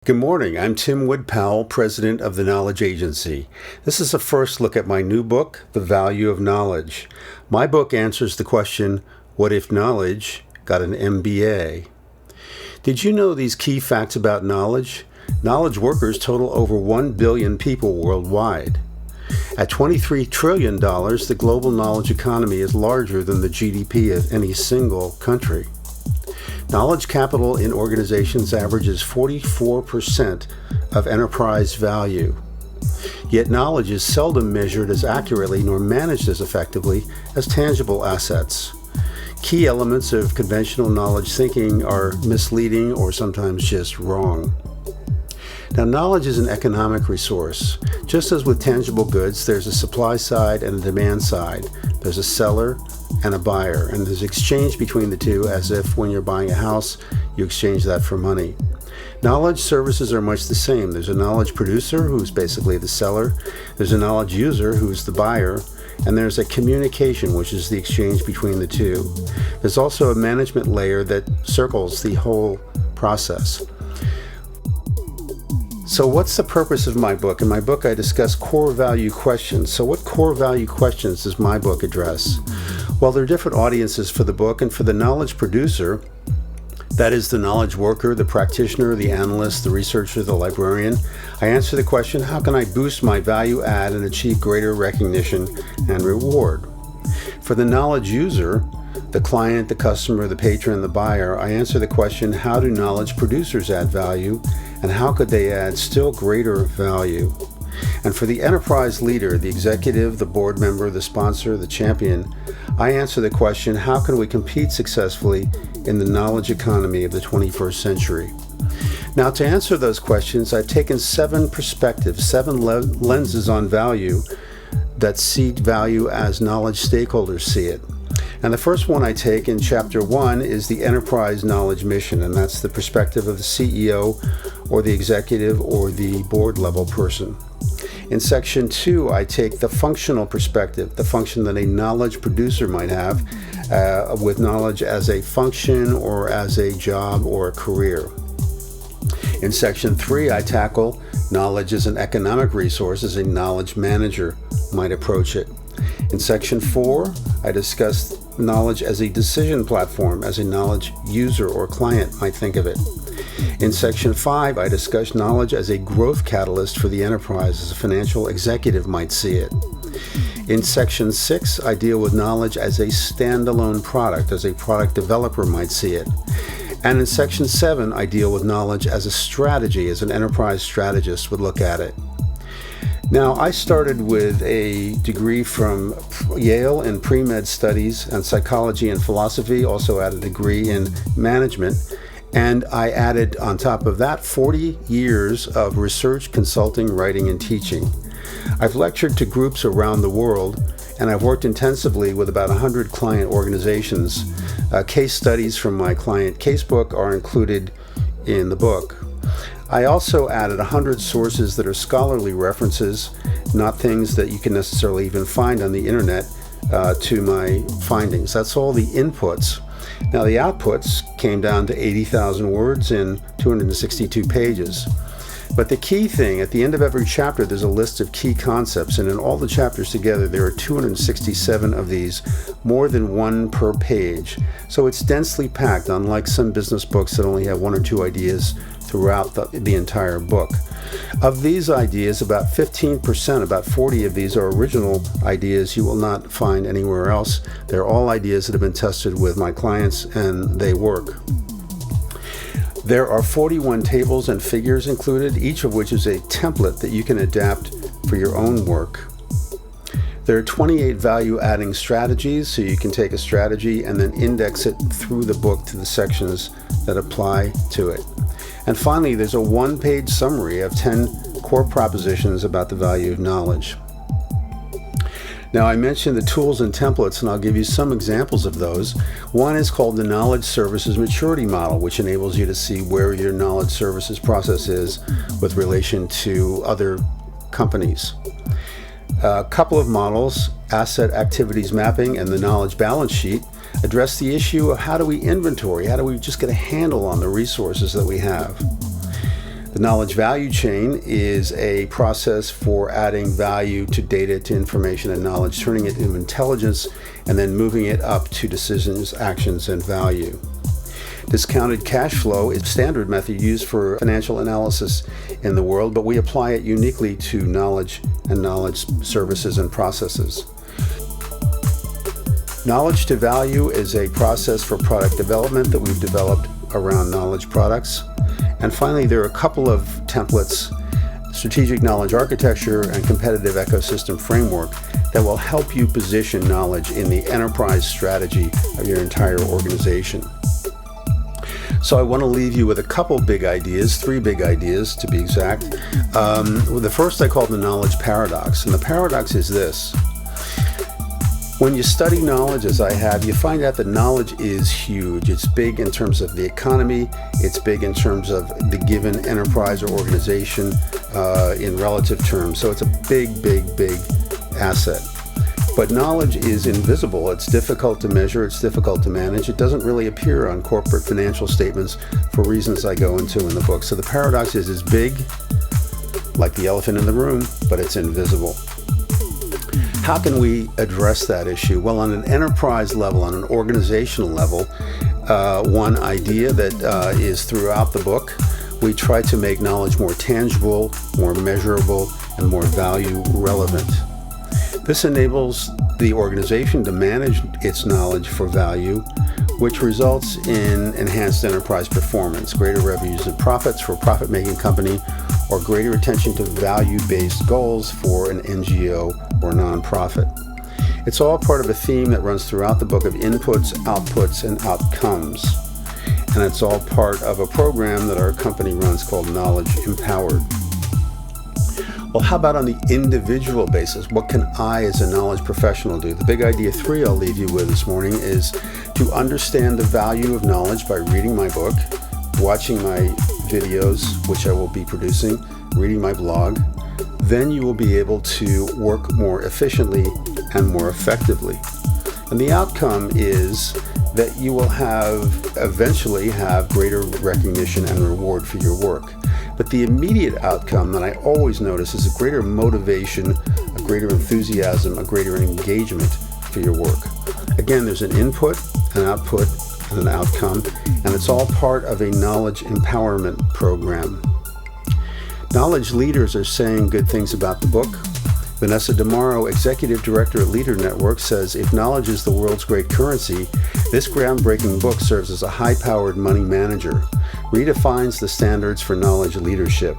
Good morning. I'm Tim Wood Powell, president of the Knowledge Agency. This is a first look at my new book, The Value of Knowledge. My book answers the question, what if knowledge got an MBA? Did you know these key facts about knowledge? Knowledge workers total over 1 billion people worldwide. At $23 trillion, the global knowledge economy is larger than the GDP of any single country. Knowledge capital in organizations averages 44% of enterprise value. Yet knowledge is seldom measured as accurately nor managed as effectively as tangible assets. Key elements of conventional knowledge thinking are misleading or sometimes just wrong. Now, knowledge is an economic resource. Just as with tangible goods, there's a supply side and a demand side. There's a seller and a buyer, and there's exchange between the two, as if when you're buying a house, you exchange that for money. Knowledge services are much the same. There's a knowledge producer, who's basically the seller. There's a knowledge user, who's the buyer. And there's a communication, which is the exchange between the two. There's also a management layer that circles the whole process. So what's the purpose of my book? In my book, I discuss core value questions. So what core value questions does my book address? Well, there are different audiences for the book, and for the knowledge producer, that is the knowledge worker, the practitioner, the analyst, the researcher, the librarian, I answer the question, how can I boost my value add and achieve greater recognition and reward? For the knowledge user, the client, the customer, the patron, the buyer, I answer the question, how do knowledge producers add value, and how could they add still greater value? And for the enterprise leader, the executive, the board member, the sponsor, the champion, I answer the question, how can we compete successfully in the knowledge economy of the 21st century? Now, to answer those questions, I've taken 7 perspectives, 7 lenses on value that see value as knowledge stakeholders see it. And the first one I take in chapter 1 is the enterprise knowledge mission, and that's the perspective of the CEO or the executive or the board level person. In section 2, I take the functional perspective, the function that a knowledge producer might have with knowledge as a function or as a job or a career. In section 3, I tackle knowledge as an economic resource as a knowledge manager might approach it. In section 4, I discuss knowledge as a decision platform, as a knowledge user or client might think of it. In section 5, I discuss knowledge as a growth catalyst for the enterprise, as a financial executive might see it. In section 6, I deal with knowledge as a standalone product, as a product developer might see it. And in section 7, I deal with knowledge as a strategy, as an enterprise strategist would look at it. Now, I started with a degree from Yale in pre-med studies and psychology and philosophy, also had a degree in management, and I added on top of that 40 years of research, consulting, writing, and teaching. I've lectured to groups around the world, and I've worked intensively with about 100 client organizations. Case studies from my client casebook are included in the book. I also added 100 sources that are scholarly references, not things that you can necessarily even find on the internet, to my findings. That's all the inputs. Now, the outputs came down to 80,000 words in 262 pages. But the key thing, at the end of every chapter, there's a list of key concepts, and in all the chapters together, there are 267 of these, more than one per page. So it's densely packed, unlike some business books that only have 1 or 2 ideas throughout the entire book. Of these ideas, about 15%, about 40 of these are original ideas you will not find anywhere else. They're all ideas that have been tested with my clients, and they work. There are 41 tables and figures included, each of which is a template that you can adapt for your own work. There are 28 value-adding strategies, so you can take a strategy and then index it through the book to the sections that apply to it. And finally, there's a 1-page summary of 10 core propositions about the value of knowledge. Now, I mentioned the tools and templates, and I'll give you some examples of those. One is called the Knowledge Services Maturity Model, which enables you to see where your knowledge services process is with relation to other companies. A couple of models, Asset Activities Mapping and the Knowledge Balance Sheet, address the issue of how do we inventory, how do we just get a handle on the resources that we have. The knowledge value chain is a process for adding value to data, to information and knowledge, turning it into intelligence, and then moving it up to decisions, actions, and value. Discounted cash flow is a standard method used for financial analysis in the world, but we apply it uniquely to knowledge and knowledge services and processes. Knowledge to value is a process for product development that we've developed around knowledge products. And finally, there are a couple of templates, strategic knowledge architecture and competitive ecosystem framework, that will help you position knowledge in the enterprise strategy of your entire organization. So I want to leave you with a couple big ideas, 3 big ideas to be exact. The first I call the knowledge paradox, and the paradox is this. When you study knowledge, as I have, you find out that knowledge is huge. It's big in terms of the economy. It's big in terms of the given enterprise or organization in relative terms. So it's a big, big, big asset. But knowledge is invisible. It's difficult to measure. It's difficult to manage. It doesn't really appear on corporate financial statements for reasons I go into in the book. So the paradox is it's big, like the elephant in the room, but it's invisible. How can we address that issue? Well, on an enterprise level, on an organizational level, one idea that is throughout the book, we try to make knowledge more tangible, more measurable, and more value relevant. This enables the organization to manage its knowledge for value, which results in enhanced enterprise performance, greater revenues and profits for a profit-making company, or greater attention to value-based goals for an NGO or nonprofit. It's all part of a theme that runs throughout the book of inputs, outputs, and outcomes. And it's all part of a program that our company runs called Knowledge Empowered. Well, how about on the individual basis? What can I as a knowledge professional do? The big idea 3 I'll leave you with this morning is to understand the value of knowledge by reading my book, watching my videos, which I will be producing, reading my blog. Then you will be able to work more efficiently and more effectively. And the outcome is that you will eventually have greater recognition and reward for your work. But the immediate outcome that I always notice is a greater motivation, a greater enthusiasm, a greater engagement for your work. Again, there's an input, an output, and an outcome, and it's all part of a knowledge empowerment program. Knowledge leaders are saying good things about the book. Vanessa DeMauro, Executive Director at Leader Network, says, if knowledge is the world's great currency, this groundbreaking book serves as a high-powered money manager, redefines the standards for knowledge leadership.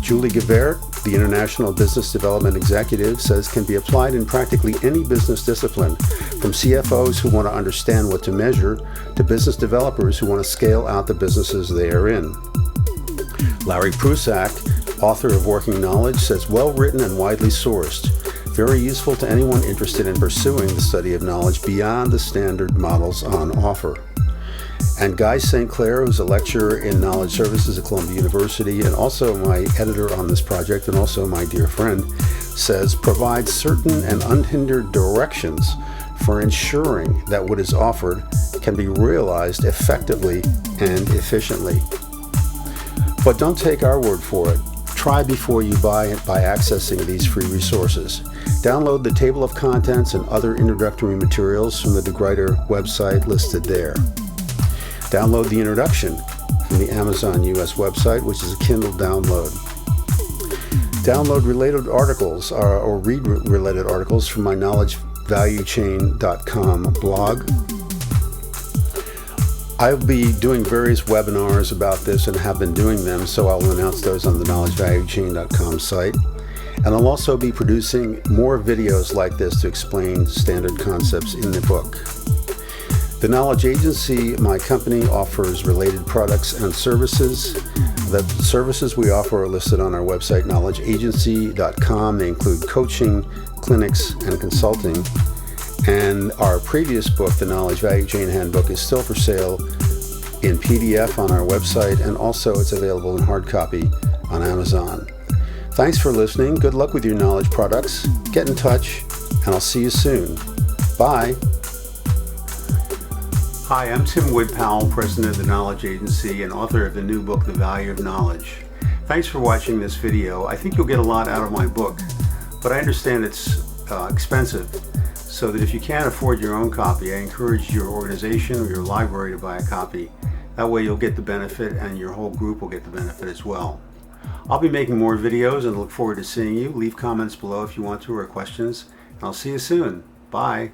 Julie Gavert, the International Business Development Executive, says can be applied in practically any business discipline, from CFOs who want to understand what to measure to business developers who want to scale out the businesses they are in. Larry Prusak, author of Working Knowledge, says well-written and widely sourced, very useful to anyone interested in pursuing the study of knowledge beyond the standard models on offer. And Guy St. Clair, who's a lecturer in knowledge services at Columbia University and also my editor on this project and also my dear friend, says provide certain and unhindered directions for ensuring that what is offered can be realized effectively and efficiently. But don't take our word for it. Try before you buy it by accessing these free resources. Download the table of contents and other introductory materials from the DeGruyter website listed there. Download the introduction from the Amazon US website, which is a Kindle download. Download related articles or read related articles from my knowledgevaluechain.com blog. I'll be doing various webinars about this and have been doing them, so I'll announce those on the knowledgevaluechain.com site. And I'll also be producing more videos like this to explain standard concepts in the book. The Knowledge Agency, my company, offers related products and services. The services we offer are listed on our website, knowledgeagency.com. They include coaching, clinics, and consulting. And our previous book, The Knowledge Value Chain Handbook, is still for sale in PDF on our website, and also it's available in hard copy on Amazon. Thanks for listening. Good luck with your knowledge products. Get in touch, and I'll see you soon. Bye. Hi, I'm Tim Wood Powell, President of the Knowledge Agency and author of the new book, The Value of Knowledge. Thanks for watching this video. I think you'll get a lot out of my book, but I understand it's expensive, so that if you can't afford your own copy, I encourage your organization or your library to buy a copy. That way you'll get the benefit and your whole group will get the benefit as well. I'll be making more videos and look forward to seeing you. Leave comments below if you want to or questions, and I'll see you soon. Bye.